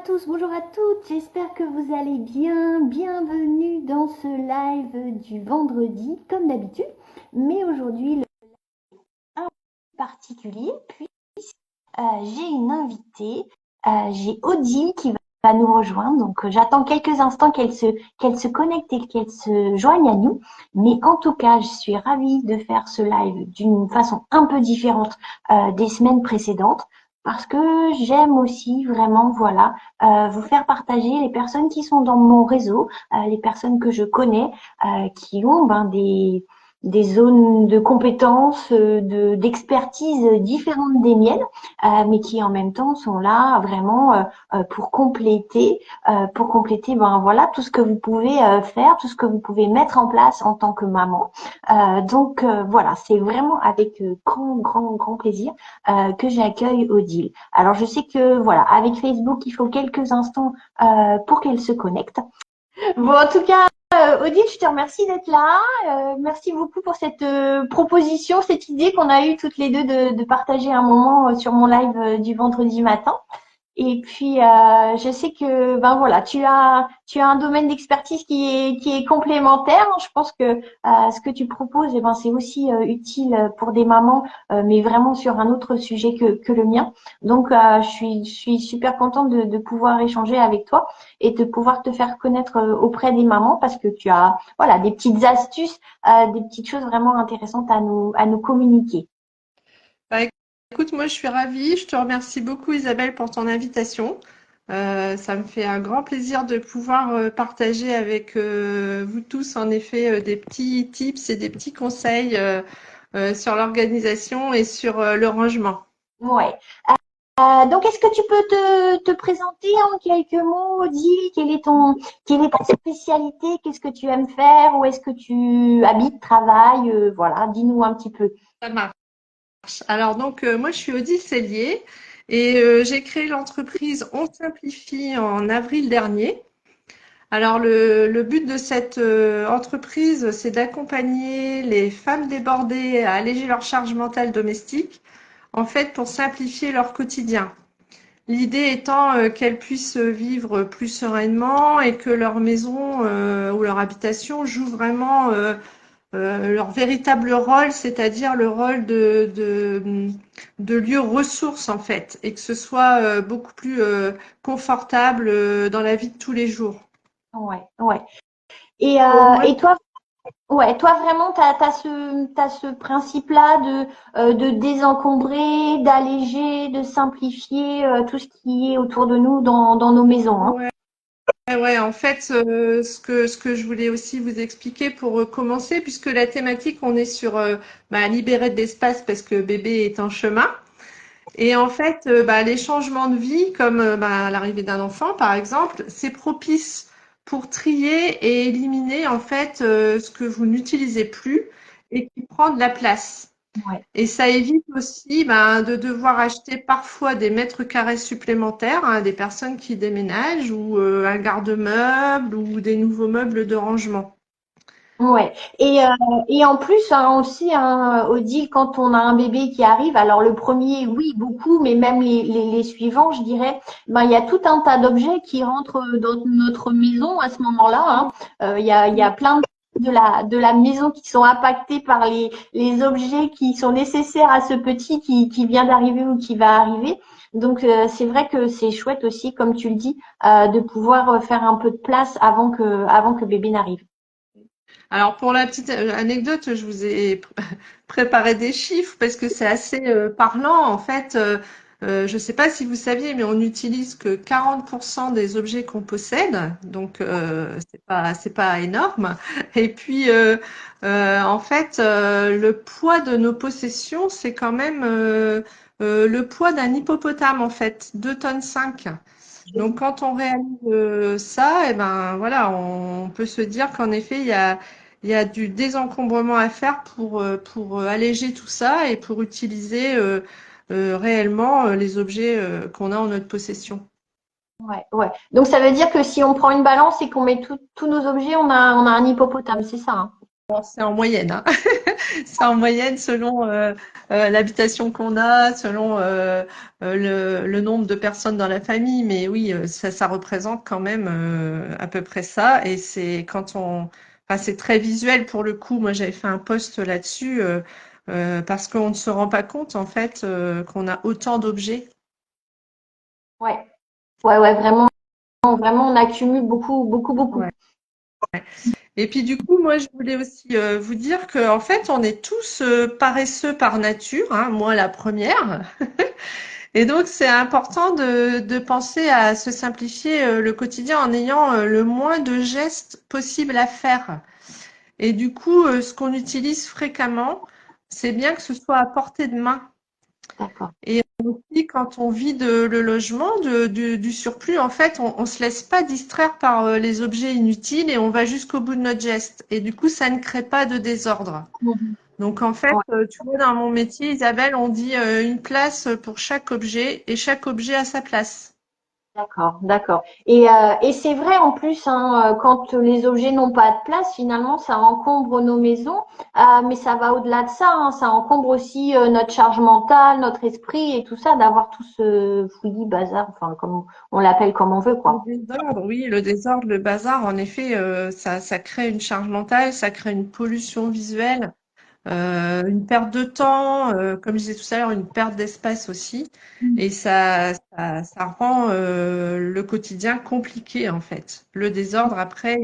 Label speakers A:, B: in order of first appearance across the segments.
A: tous, bonjour à toutes, j'espère que vous allez bien. Bienvenue dans ce live du vendredi, comme d'habitude. Mais aujourd'hui, le un peu particulier, puis j'ai une invitée, j'ai Odile qui va nous rejoindre. Donc j'attends quelques instants qu'elle se connecte et qu'elle se joigne à nous. Mais en tout cas, je suis ravie de faire ce live d'une façon un peu différente des semaines précédentes. Parce que j'aime aussi vraiment, voilà, vous faire partager les personnes qui sont dans mon réseau, les personnes que je connais, qui ont des zones de compétences, d'expertise différentes des miennes, mais qui en même temps sont là vraiment pour compléter, ben voilà, tout ce que vous pouvez faire, tout ce que vous pouvez mettre en place en tant que maman. Donc voilà, c'est vraiment avec grand plaisir que j'accueille Odile. Alors je sais que voilà, avec Facebook, il faut quelques instants pour qu'elle se connecte. Bon, en tout cas, Odile, je te remercie d'être là. Merci beaucoup pour cette proposition, cette idée qu'on a eue toutes les deux de partager un moment sur mon live du vendredi matin. Et puis, je sais que, ben voilà, tu as un domaine d'expertise qui est complémentaire. Je pense que ce que tu proposes, eh ben, c'est aussi utile pour des mamans, mais vraiment sur un autre sujet que le mien. Donc, je suis super contente de pouvoir échanger avec toi et de pouvoir te faire connaître auprès des mamans parce que tu as, voilà, des petites astuces, des petites choses vraiment intéressantes à nous communiquer.
B: Bah, écoute, moi je suis ravie. Je te remercie beaucoup Isabelle pour ton invitation. Ça me fait un grand plaisir de pouvoir partager avec vous tous en effet des petits tips et des petits conseils sur l'organisation et sur le rangement.
A: Ouais. Donc, est-ce que tu peux te présenter en quelques mots, Odile? Quelle est ta spécialité? Qu'est-ce que tu aimes faire? Où est-ce que tu habites, travailles? Voilà, dis-nous un petit peu.
B: Ça marche. Alors donc moi je suis Odile Sellier et j'ai créé l'entreprise On Simplifie en avril dernier. Alors le but de cette entreprise, c'est d'accompagner les femmes débordées à alléger leur charge mentale domestique, en fait pour simplifier leur quotidien. L'idée étant qu'elles puissent vivre plus sereinement et que leur maison ou leur habitation joue vraiment leur véritable rôle, c'est-à-dire le rôle de lieu ressource en fait, et que ce soit beaucoup plus confortable dans la vie de tous les jours.
A: Ouais, ouais. Et,
B: Bon, moi,
A: et toi, ouais, toi vraiment, t'as ce principe-là de désencombrer, d'alléger, de simplifier tout ce qui est autour de nous dans nos maisons, hein.
B: ouais, ouais, en fait, ce que je voulais aussi vous expliquer pour commencer, puisque la thématique, on est sur libérer de l'espace parce que bébé est en chemin. Et en fait, les changements de vie, comme l'arrivée d'un enfant, par exemple, c'est propice pour trier et éliminer en fait ce que vous n'utilisez plus et qui prend de la place.
A: Ouais.
B: Et ça évite aussi de devoir acheter parfois des mètres carrés supplémentaires à des personnes qui déménagent ou un garde-meuble ou des nouveaux meubles de rangement.
A: Ouais. Et en plus, hein, aussi, hein, Odile, quand on a un bébé qui arrive, alors le premier, oui, beaucoup, mais même les suivants, je dirais, ben, il y a tout un tas d'objets qui rentrent dans notre maison à ce moment-là, hein. Il y a plein de la maison qui sont impactés par les objets qui sont nécessaires à ce petit qui vient d'arriver ou qui va arriver. Donc, c'est vrai que c'est chouette aussi, comme tu le dis, de pouvoir faire un peu de place avant que bébé n'arrive.
B: Alors pour la petite anecdote, je vous ai préparé des chiffres parce que c'est assez parlant. En fait, je ne sais pas si vous saviez, mais on n'utilise que 40% des objets qu'on possède, donc c'est pas énorme. Et puis en fait, le poids de nos possessions, c'est quand même le poids d'un hippopotame en fait, 2,5 tonnes. Donc quand on réalise ça, et ben voilà, on peut se dire qu'en effet, il y a du désencombrement à faire pour alléger tout ça et pour utiliser réellement les objets qu'on a en notre possession.
A: Ouais, ouais. Donc ça veut dire que si on prend une balance et qu'on met tous nos objets, on a un hippopotame, c'est ça, hein?
B: Bon, c'est en moyenne, hein. C'est en moyenne selon l'habitation qu'on a, selon le nombre de personnes dans la famille. Mais oui, ça représente quand même à peu près ça. Et c'est enfin, c'est très visuel pour le coup. Moi, j'avais fait un post là-dessus parce qu'on ne se rend pas compte en fait qu'on a autant d'objets.
A: Ouais, ouais, vraiment, vraiment, on accumule beaucoup, beaucoup, beaucoup.
B: Ouais. Et puis du coup, moi, je voulais aussi vous dire que en fait, on est tous paresseux par nature, hein, moi la première. Et donc, c'est important de penser à se simplifier le quotidien en ayant le moins de gestes possibles à faire. Et du coup, ce qu'on utilise fréquemment, c'est bien que ce soit à portée de main.
A: D'accord.
B: Et aussi, quand on vide le logement du surplus, en fait, on se laisse pas distraire par les objets inutiles et on va jusqu'au bout de notre geste. Et du coup, ça ne crée pas de désordre.
A: Mhm.
B: Donc en fait,
A: Ouais.
B: tu vois, dans mon métier, Isabelle, on dit une place pour chaque objet et chaque objet a sa place.
A: D'accord, d'accord. Et c'est vrai en plus, hein, quand les objets n'ont pas de place, finalement, ça encombre nos maisons. Mais ça va au-delà de ça, hein, ça encombre aussi notre charge mentale, notre esprit et tout ça, d'avoir tout ce fouillis, bazar, enfin comme on l'appelle comme on veut,
B: Le
A: quoi.
B: désordre, oui, le désordre, le bazar, en effet, ça crée une charge mentale, ça crée une pollution visuelle, une perte de temps, comme je disais tout à l'heure, une perte d'espace aussi. Et ça rend le quotidien compliqué, en fait. Le désordre, après,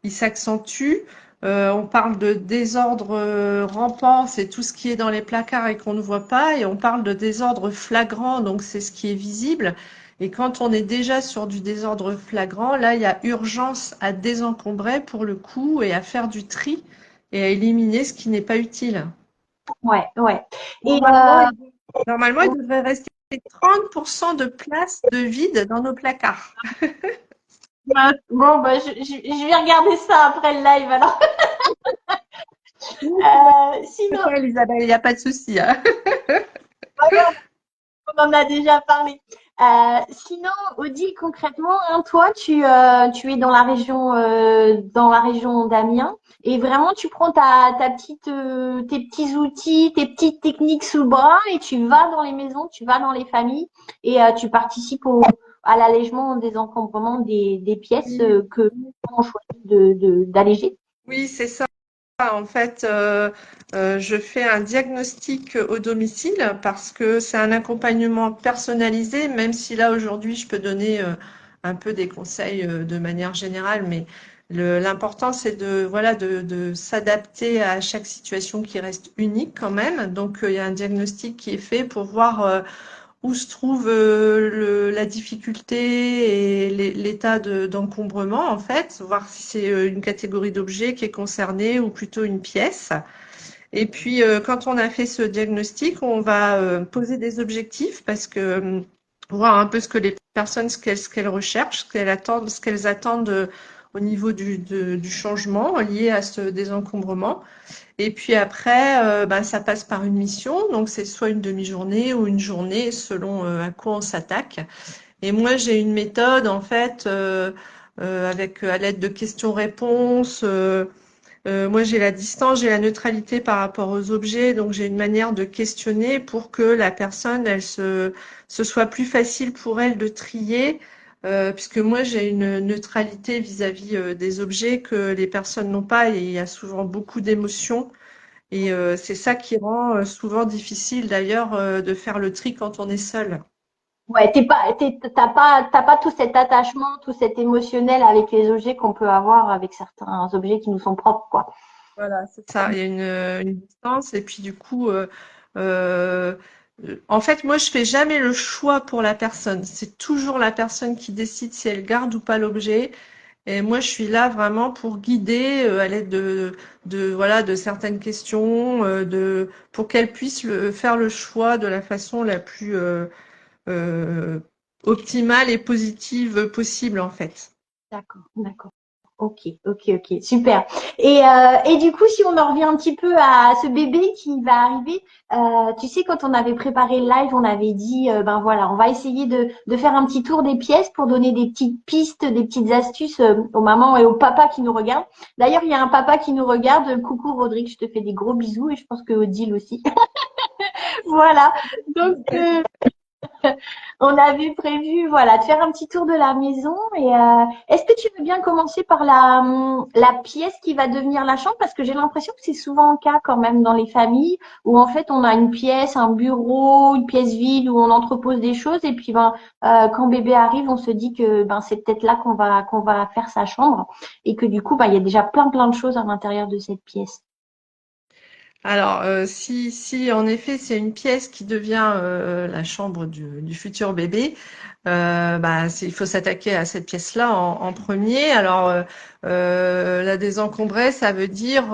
B: il s'accentue. On parle de désordre rampant, c'est tout ce qui est dans les placards et qu'on ne voit pas. Et on parle de désordre flagrant, donc c'est ce qui est visible. Et quand on est déjà sur du désordre flagrant, là, il y a urgence à désencombrer pour le coup et à faire du tri et à éliminer ce qui n'est pas utile.
A: Ouais, ouais. Et
B: Normalement, normalement, il devrait rester 30% de place de vide dans nos placards.
A: bon, bah, je vais regarder ça après le live alors.
B: Oui, tu me
A: Sinon,
B: rappelles, Isabelle, il n'y a pas de souci, hein.
A: on en a déjà parlé. Sinon, Odile, concrètement, hein, toi, tu es dans la région d'Amiens, et vraiment, tu prends ta petite, tes petits outils, tes petites techniques sous le bras, et tu vas dans les maisons, tu vas dans les familles, et tu participes à l'allègement des encombrements des pièces
B: Oui,
A: que on choisit d'alléger.
B: oui, c'est ça. En fait, je fais un diagnostic au domicile parce que c'est un accompagnement personnalisé, même si là aujourd'hui je peux donner un peu des conseils de manière générale, mais l'important c'est de s'adapter à chaque situation qui reste unique quand même. Donc il y a un diagnostic qui est fait pour voir où se trouve la difficulté et l'état d'encombrement, en fait, voir si c'est une catégorie d'objets qui est concernée ou plutôt une pièce. Et puis, quand on a fait ce diagnostic, on va poser des objectifs parce que voir un peu ce que les personnes, ce qu'elles recherchent, ce qu'elles attendent au niveau du changement lié à ce désencombrement. Et puis après, ben, ça passe par une mission, donc c'est soit une demi-journée ou une journée selon à quoi on s'attaque. Et moi, j'ai une méthode en fait avec à l'aide de questions-réponses. Moi, j'ai la distance, j'ai la neutralité par rapport aux objets, donc j'ai une manière de questionner pour que la personne, ce soit plus facile pour elle de trier. Puisque moi j'ai une neutralité vis-à-vis des objets que les personnes n'ont pas et il y a souvent beaucoup d'émotions et c'est ça qui rend souvent difficile d'ailleurs de faire le tri quand on est seul.
A: Ouais, t'as pas tout cet attachement, tout cet émotionnel avec les objets qu'on peut avoir avec certains objets qui nous sont propres, quoi.
B: Voilà, c'est ça. Il y a une distance et puis du coup, euh, en fait, moi je fais jamais le choix pour la personne. C'est toujours la personne qui décide si elle garde ou pas l'objet. Et moi, je suis là vraiment pour guider à l'aide voilà, de certaines questions, pour qu'elle puisse faire le choix de la façon la plus euh, optimale et positive possible, en fait.
A: D'accord, d'accord. Ok, ok, ok, super. Et du coup, si on en revient un petit peu à ce bébé qui va arriver, tu sais, quand on avait préparé le live, on avait dit, ben voilà, on va essayer de faire un petit tour des pièces pour donner des petites pistes, des petites astuces aux mamans et aux papas qui nous regardent. D'ailleurs, il y a un papa qui nous regarde. Coucou Rodrigue, je te fais des gros bisous et je pense que Odile aussi. Voilà. Donc, on avait prévu, voilà, de faire un petit tour de la maison. Et est-ce que tu veux bien commencer par la pièce qui va devenir la chambre? Parce que j'ai l'impression que c'est souvent le cas quand même dans les familles où en fait on a une pièce, un bureau, une pièce vide où on entrepose des choses. Et puis ben quand bébé arrive, on se dit que ben c'est peut-être là qu'on va faire sa chambre et que du coup ben il y a déjà plein de choses à l'intérieur de cette pièce.
B: Alors, si en effet c'est une pièce qui devient la chambre du futur bébé, bah, il faut s'attaquer à cette pièce-là en premier. Alors, la désencombrer, ça veut dire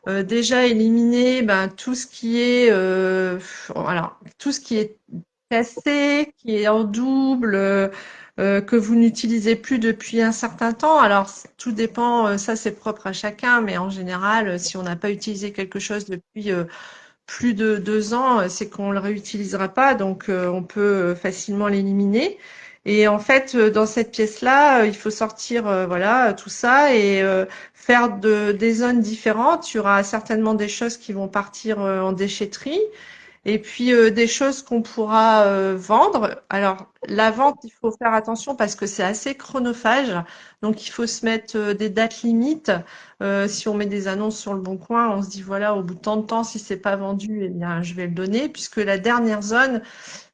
B: déjà éliminer ben, tout ce qui est, alors, tout ce qui est cassé, qui est en double, que vous n'utilisez plus depuis un certain temps. Alors, tout dépend, ça c'est propre à chacun, mais en général, si on n'a pas utilisé quelque chose depuis plus de 2 ans, c'est qu'on ne le réutilisera pas, donc on peut facilement l'éliminer. Et en fait, dans cette pièce-là, il faut sortir voilà tout ça et faire des zones différentes. Il y aura certainement des choses qui vont partir en déchetterie. Et puis des choses qu'on pourra vendre. Alors la vente, il faut faire attention parce que c'est assez chronophage. Donc il faut se mettre des dates limites. Si on met des annonces sur le Bon Coin, on se dit voilà, au bout de tant de temps, si c'est pas vendu, eh bien je vais le donner, puisque la dernière zone,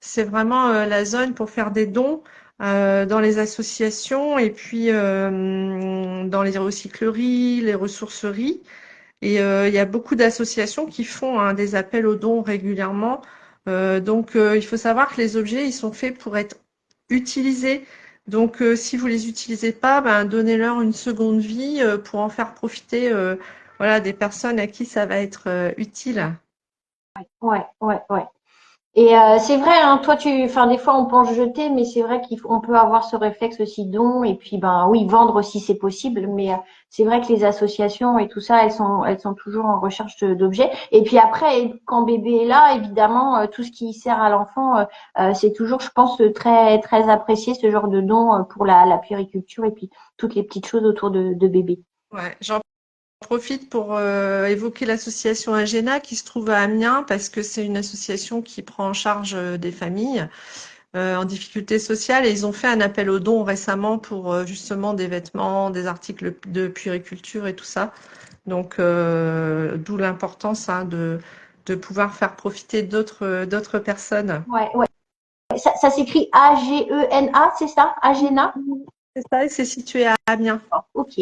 B: c'est vraiment la zone pour faire des dons. Dans les associations et puis dans les recycleries, les ressourceries. Et il y a beaucoup d'associations qui font hein, des appels aux dons régulièrement. Donc, il faut savoir que les objets, ils sont faits pour être utilisés. Donc, si vous les utilisez pas, ben, donnez-leur une seconde vie pour en faire profiter voilà, des personnes à qui ça va être utile.
A: Ouais, ouais, ouais. Et c'est vrai, hein, toi enfin des fois on pense jeter, mais c'est vrai qu'on peut avoir ce réflexe aussi don et puis ben oui vendre si c'est possible. Mais c'est vrai que les associations et tout ça, elles sont toujours en recherche d'objets. Et puis après, quand bébé est là, évidemment, tout ce qui sert à l'enfant, c'est toujours, je pense, très apprécié ce genre de don pour la puériculture et puis toutes les petites choses autour de bébé.
B: Ouais, j'en profite pour évoquer l'association Agena qui se trouve à Amiens parce que c'est une association qui prend en charge des familles en difficulté sociale et ils ont fait un appel aux dons récemment pour justement des vêtements, des articles de puériculture et tout ça. Donc, d'où l'importance hein, de pouvoir faire profiter d'autres personnes.
A: Ouais, ouais. Ça s'écrit Agena, c'est ça? Agena?
B: C'est ça, et c'est situé à Amiens.
A: Ok.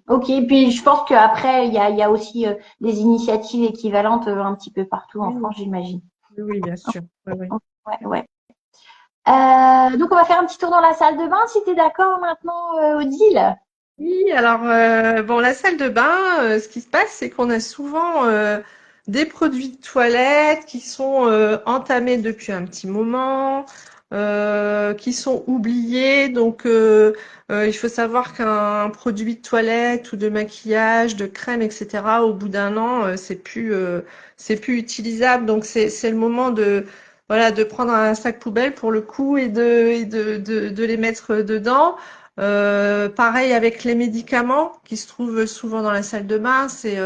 A: Ok, puis je pense qu'après, il y a aussi des initiatives équivalentes un petit peu partout en
B: Oui,
A: France, j'imagine.
B: oui, oui, bien sûr. Oui, oui.
A: Ouais, ouais. Donc, on va faire un petit tour dans la salle de bain, si tu es d'accord maintenant, Odile.
B: Oui, alors bon, la salle de bain, ce qui se passe, c'est qu'on a souvent des produits de toilette qui sont entamés depuis un petit moment, qui sont oubliés. Donc, il faut savoir qu'un produit de toilette ou de maquillage, de crème, etc., au bout d'un an, c'est plus utilisable. Donc, c'est le moment de voilà de prendre un sac poubelle pour le coup et de les mettre dedans. Pareil avec les médicaments qui se trouvent souvent dans la salle de bain, c'est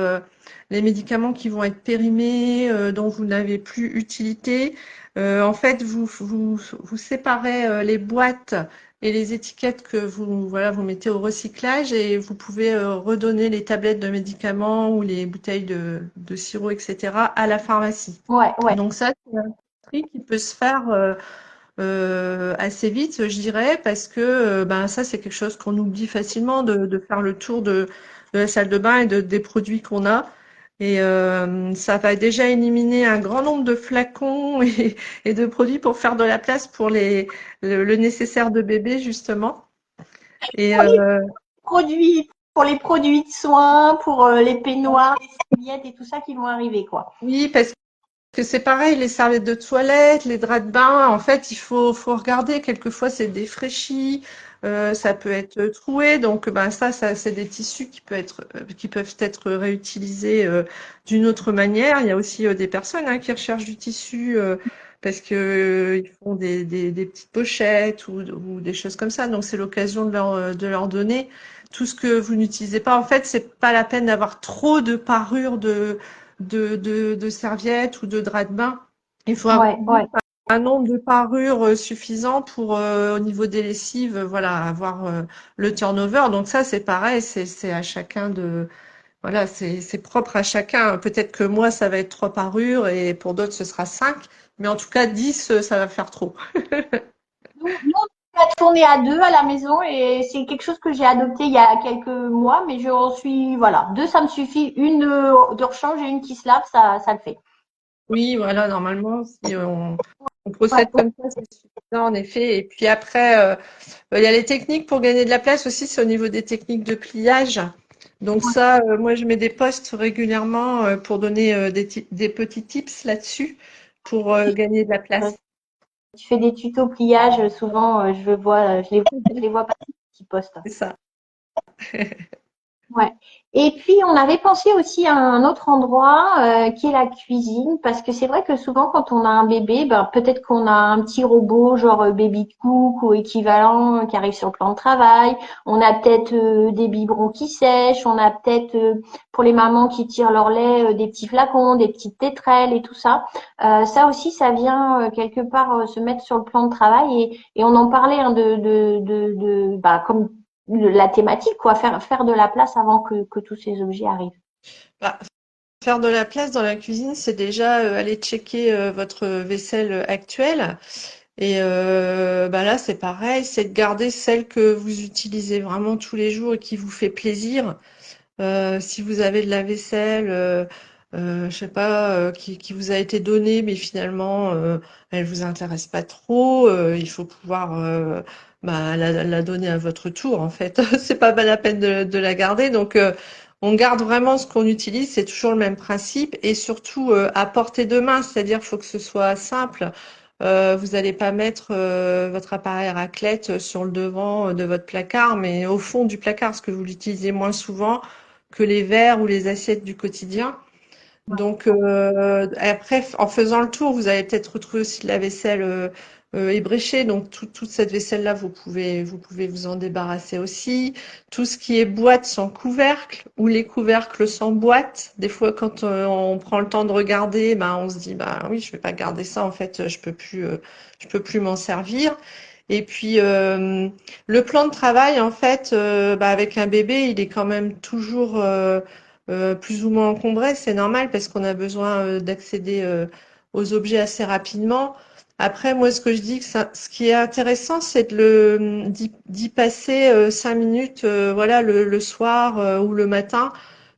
B: les médicaments qui vont être périmés, dont vous n'avez plus utilité. En fait, vous séparez les boîtes et les étiquettes que voilà, vous mettez au recyclage et vous pouvez redonner les tablettes de médicaments ou les bouteilles de sirop, etc. à la pharmacie.
A: Ouais, ouais.
B: Donc ça, c'est un tri qui peut se faire assez vite, je dirais, parce que ben ça c'est quelque chose qu'on oublie facilement de faire le tour de la salle de bain et des produits qu'on a. Et ça va déjà éliminer un grand nombre de flacons et de produits pour faire de la place pour le nécessaire de bébé justement. Et
A: Pour les produits, pour les produits de soins, pour les peignoirs, les serviettes et tout ça qui vont arriver, quoi.
B: oui, parce que c'est pareil, les serviettes de toilette, les draps de bain, en fait, faut regarder. Quelquefois, c'est défraîchi. ça peut être troué. Donc, ben ça, c'est des tissus qui peuvent être réutilisés d'une autre manière. Il y a aussi des personnes qui recherchent du tissu parce que ils font des petites pochettes ou des choses comme ça. Donc, c'est l'occasion de leur donner tout ce que vous n'utilisez pas. En fait, c'est pas la peine d'avoir trop de parures de serviettes ou de draps de bain. Il faut avoir
A: Ouais, ouais.
B: un nombre de parures suffisant pour, au niveau des lessives, voilà, avoir le turnover. Donc ça, c'est pareil, c'est à chacun de, voilà, c'est propre à chacun. Peut-être que moi, ça va être 3 parures et pour d'autres, ce sera 5. Mais en tout cas, 10, ça va faire trop.
A: Nous, on a tourné à 2 à la maison et c'est quelque chose que j'ai adopté il y a quelques mois, mais je suis, voilà, 2, ça me suffit. Une de rechange et une qui se lave, ça le fait.
B: Oui, voilà, normalement, si on procède
A: Ouais,
B: comme ça, c'est suffisant en effet. Et puis après, il y a les techniques pour gagner de la place aussi, c'est au niveau des techniques de pliage. Donc ça, moi, je mets des posts régulièrement pour donner des petits tips là-dessus pour gagner de la
A: ouais.
B: place.
A: Tu fais des tutos pliage, souvent, je les vois passer, qui postent.
B: C'est ça.
A: Ouais. Et puis on avait pensé aussi à un autre endroit qui est la cuisine, parce que c'est vrai que souvent quand on a un bébé, ben peut-être qu'on a un petit robot genre baby cook ou équivalent qui arrive sur le plan de travail. On a peut-être des biberons qui sèchent, on a peut-être pour les mamans qui tirent leur lait des petits flacons, des petites tétrelles et tout ça. Ça aussi, ça vient quelque part se mettre sur le plan de travail et on en parlait hein, bah, comme la thématique, quoi, faire de la place avant que tous ces objets arrivent.
B: Bah, faire de la place dans la cuisine, c'est déjà aller checker votre vaisselle actuelle. Et bah là, c'est pareil, c'est de garder celle que vous utilisez vraiment tous les jours et qui vous fait plaisir. Si vous avez de la vaisselle, je sais pas, qui vous a été donnée, mais finalement, elle vous intéresse pas trop, il faut pouvoir bah, la donner à votre tour, en fait. C'est pas la peine de la garder. Donc, on garde vraiment ce qu'on utilise, c'est toujours le même principe, et surtout à portée de main, c'est-à-dire faut que ce soit simple. Vous n'allez pas mettre votre appareil raclette sur le devant de votre placard, mais au fond du placard, parce que vous l'utilisez moins souvent que les verres ou les assiettes du quotidien. Donc après, en faisant le tour, vous allez peut-être retrouver aussi de la vaisselle ébréchée. Donc toute cette vaisselle-là, vous pouvez vous en débarrasser aussi. Tout ce qui est boîte sans couvercle ou les couvercles sans boîte. Des fois, quand on prend le temps de regarder, ben on se dit, bah oui, je vais pas garder ça. En fait, je peux plus m'en servir. Et puis le plan de travail, en fait, bah, avec un bébé, il est quand même toujours plus ou moins encombré, c'est normal parce qu'on a besoin d'accéder aux objets assez rapidement. Après, moi, ce que je dis, ce qui est intéressant, c'est d'y passer 5 minutes, voilà, le soir ou le matin,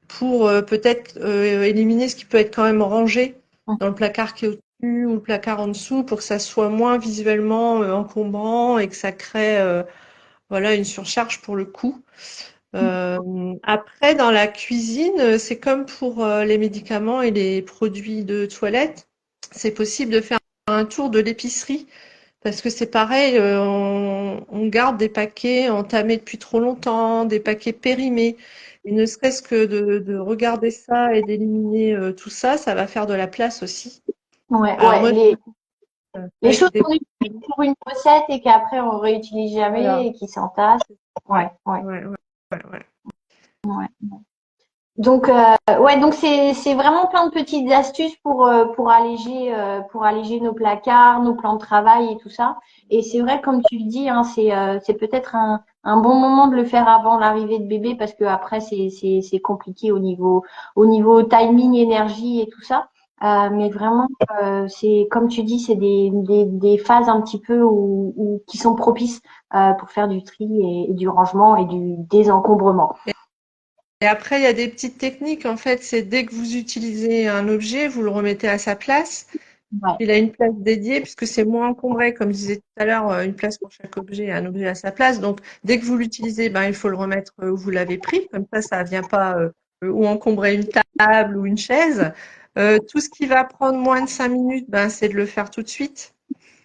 B: pour peut-être éliminer ce qui peut être quand même rangé dans le placard qui est au-dessus ou le placard en dessous, pour que ça soit moins visuellement encombrant et que ça crée, voilà, une surcharge pour le coup. Après, dans la cuisine, c'est comme pour les médicaments et les produits de toilette. C'est possible de faire un tour de l'épicerie parce que c'est pareil, on garde des paquets entamés depuis trop longtemps, des paquets périmés. Et ne serait-ce que de regarder ça et d'éliminer tout ça, ça va faire de la place aussi.
A: Ouais,
B: Alors
A: ouais,
B: moi,
A: les
B: avec
A: choses
B: des...
A: qu'on utilise pour une recette et qu'après on réutilise
B: Voilà.
A: jamais et qui s'entassent. Ouais, ouais,
B: Ouais, ouais, ouais, ouais.
A: ouais. Donc ouais, donc c'est vraiment plein de petites astuces pour alléger nos placards, nos plans de travail et tout ça. Et c'est vrai comme tu le dis, hein, c'est peut-être un bon moment de le faire avant l'arrivée de bébé parce que après c'est compliqué au niveau timing, énergie et tout ça. Mais vraiment c'est comme tu dis, c'est des phases un petit peu qui sont propices pour faire du tri et du rangement et du désencombrement.
B: Et après, il y a des petites techniques. En fait, c'est dès que vous utilisez un objet, vous le remettez à sa place.
A: Ouais.
B: Il a une place dédiée puisque c'est moins encombré. Comme je disais tout à l'heure, une place pour chaque objet et un objet à sa place. Donc, dès que vous l'utilisez, ben, il faut le remettre où vous l'avez pris. Comme ça ne vient pas ou encombrer une table ou une chaise. Tout ce qui va prendre moins de 5 minutes, ben, c'est de le faire tout de suite.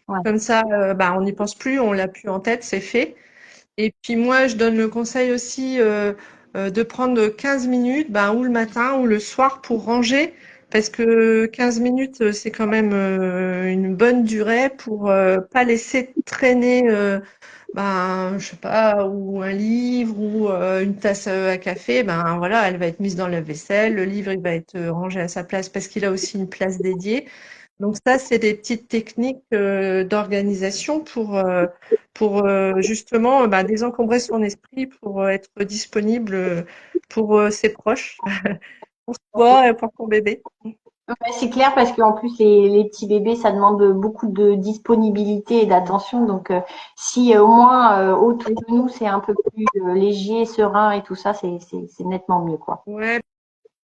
A: Ouais.
B: Comme ça, ben, on n'y pense plus, on l'a plus en tête, c'est fait. Et puis moi, je donne le conseil aussi de prendre 15 minutes, ben, ou le matin ou le soir pour ranger, parce que 15 minutes, c'est quand même une bonne durée pour pas laisser traîner, ben, je sais pas, ou un livre ou une tasse à café. Ben voilà, elle va être mise dans le lave-vaisselle, le livre il va être rangé à sa place parce qu'il a aussi une place dédiée. Donc ça, c'est des petites techniques d'organisation pour justement désencombrer son esprit, pour être disponible pour ses proches, pour toi et pour ton bébé.
A: Ouais, c'est clair parce qu'en plus les petits bébés ça demande beaucoup de disponibilité et d'attention donc si au moins autour de nous c'est un peu plus léger, serein et tout ça c'est nettement mieux quoi.
B: Ouais,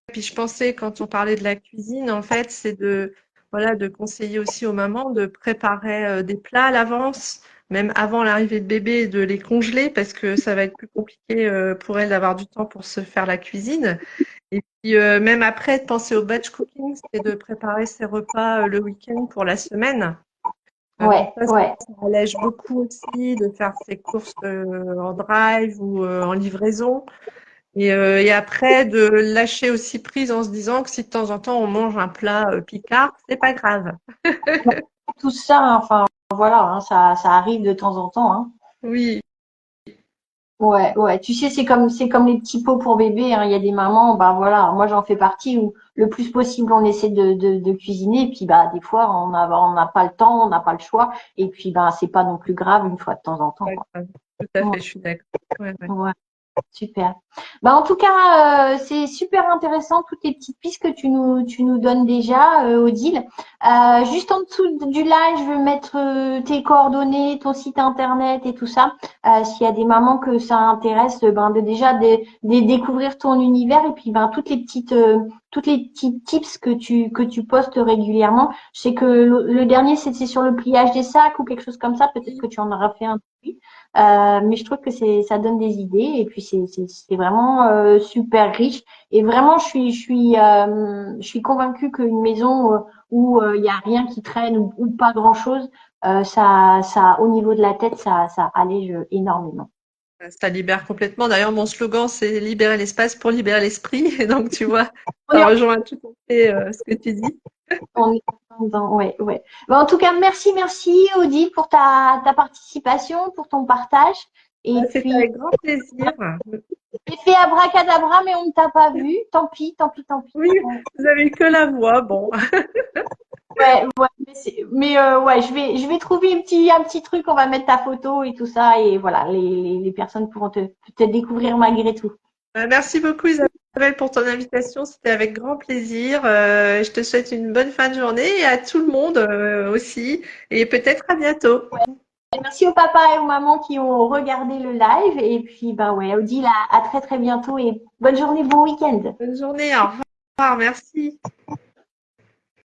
B: puis je pensais quand on parlait de la cuisine, en fait, c'est de voilà de conseiller aussi aux mamans de préparer des plats à l'avance, même avant l'arrivée de bébé, de les congeler parce que ça va être plus compliqué pour elles d'avoir du temps pour se faire la cuisine. Et puis même après, de penser au batch cooking, c'est de préparer ses repas le week-end pour la semaine.
A: Ouais, ouais.
B: Ça allège beaucoup aussi de faire ses courses en drive ou en livraison. Et après, de lâcher aussi prise en se disant que si de temps en temps on mange un plat picard, c'est pas grave.
A: Tout ça hein, enfin voilà hein, ça arrive de temps en temps hein.
B: Oui,
A: Ouais, ouais. Tu sais, c'est comme les petits pots pour bébé, hein. Il y a des mamans, bah voilà, moi j'en fais partie où le plus possible on essaie de cuisiner, et puis bah des fois on n'a pas le temps, on n'a pas le choix, et puis bah c'est pas non plus grave une fois de temps en temps,
B: pas
A: quoi.
B: grave. Tout à fait, je suis d'accord. Ouais, ouais.
A: Ouais. Super. Bah, en tout cas, c'est super intéressant toutes les petites pistes que tu nous donnes déjà, Odile. Juste en dessous du live, je vais mettre tes coordonnées, ton site internet et tout ça. S'il y a des mamans que ça intéresse, ben de déjà de découvrir ton univers et puis ben toutes les petits tips que tu postes régulièrement. Je sais que le dernier c'était sur le pliage des sacs ou quelque chose comme ça. Peut-être que tu en auras fait un depuis. Mais je trouve que ça donne des idées et puis c'est vraiment super riche. Et vraiment, je suis convaincue qu'une maison où il y a rien qui traîne ou pas grand-chose, au niveau de la tête, ça allège énormément.
B: Ça libère complètement. D'ailleurs, mon slogan, c'est libérer l'espace pour libérer l'esprit. Et donc, tu vois,
A: On
B: ça
A: est,
B: rejoint tout à fait ce que tu dis.
A: on est dedans, ouais, ouais. Bah, en tout cas, merci Odile pour ta participation, pour ton partage. Et
B: C'était
A: puis,
B: avec grand plaisir.
A: j'ai fait abracadabra, mais on ne t'a pas vu. Tant pis, tant pis, tant pis.
B: Oui, vous avez eu que la voix. Bon,
A: Ouais, ouais, mais ouais, je vais trouver un petit truc, on va mettre ta photo et tout ça, et voilà, les personnes pourront te découvrir malgré tout.
B: merci beaucoup Isabelle pour ton invitation. C'était avec grand plaisir. Je te souhaite une bonne fin de journée et à tout le monde aussi. Et peut-être à bientôt.
A: Et merci aux papas et aux mamans qui ont regardé le live, et puis, bah ouais, Odile, à très très bientôt, et bonne journée, bon week-end.
B: Bonne journée. Au revoir. Merci.